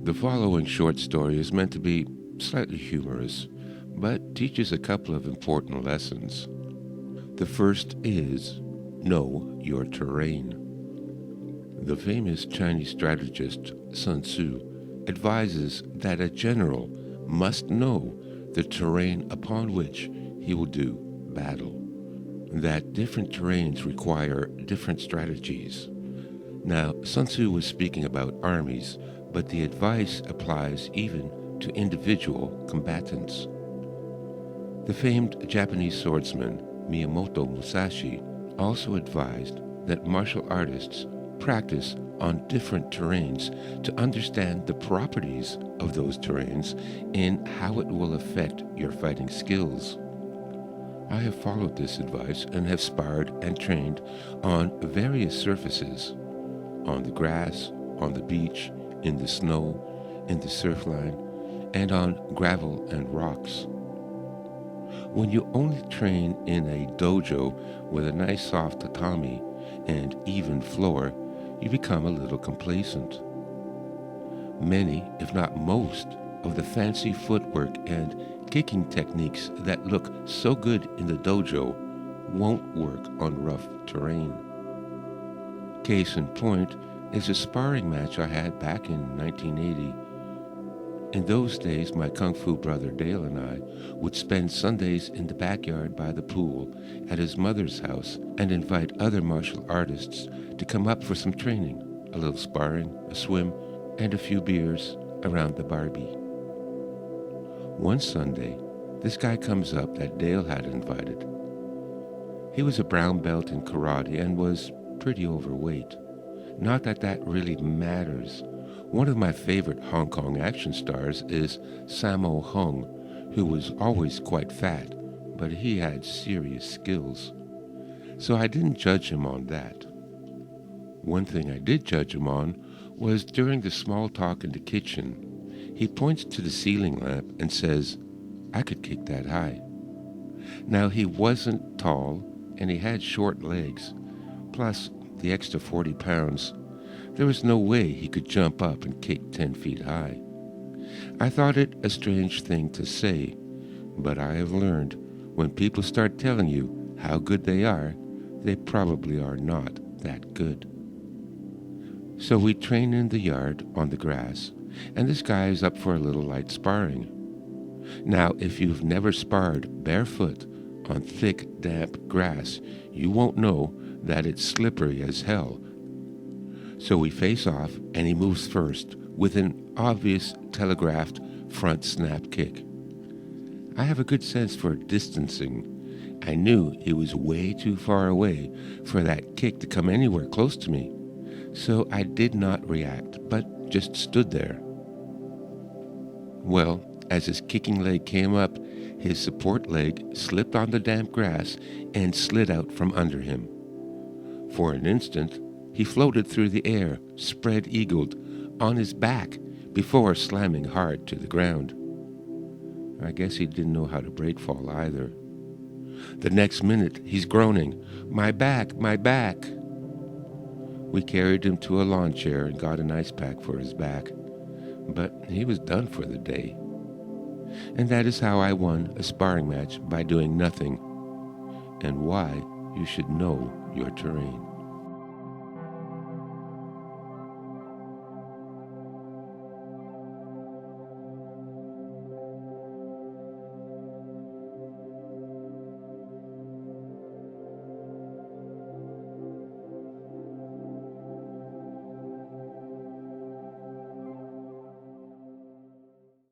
The following short story is meant to be slightly humorous, but teaches a couple of important lessons. The first is know your terrain. The famous Chinese strategist Sun Tzu advises that a general must know the terrain upon which he will do battle, that different terrains require different strategies. Now, Sun Tzu was speaking about armies, but the advice applies even to individual combatants. The famed Japanese swordsman Miyamoto Musashi also advised that martial artists practice on different terrains to understand the properties of those terrains and how it will affect your fighting skills. I have followed this advice and have sparred and trained on various surfaces, on the grass, on the beach, in the snow, in the surf line, and on gravel and rocks. When you only train in a dojo with a nice soft tatami and even floor, you become a little complacent. Many, if not most, of the fancy footwork and kicking techniques that look so good in the dojo won't work on rough terrain. Case in point is a sparring match I had back in 1980. In those days, my kung fu brother Dale and I would spend Sundays in the backyard by the pool at his mother's house and invite other martial artists to come up for some training, a little sparring, a swim, and a few beers around the Barbie. One Sunday, this guy comes up that Dale had invited. He was a brown belt in karate and was pretty overweight. Not that that really matters. One of my favorite Hong Kong action stars is Sammo Hung, who was always quite fat, but he had serious skills. So I didn't judge him on that. One thing I did judge him on was during the small talk in the kitchen. He points to the ceiling lamp and says, "I could kick that high." Now, he wasn't tall and he had short legs, plus the extra 40 pounds. There was no way he could jump up and kick 10 feet high. I thought it a strange thing to say, but I have learned when people start telling you how good they are, they probably are not that good. So we train in the yard on the grass, and this guy is up for a little light sparring. Now, if you've never sparred barefoot on thick, damp grass, you won't know that it's slippery as hell. So we face off, and he moves first with an obvious telegraphed front snap kick. I have a good sense for distancing. I knew he was way too far away for that kick to come anywhere close to me. So I did not react, but just stood there. Well, as his kicking leg came up, his support leg slipped on the damp grass and slid out from under him. For an instant, he floated through the air, spread-eagled, on his back, before slamming hard to the ground. I guess he didn't know how to break fall either. The next minute, he's groaning, "My back, my back." We carried him to a lawn chair and got an ice pack for his back, but he was done for the day. And that is how I won a sparring match by doing nothing, and why you should know your terrain.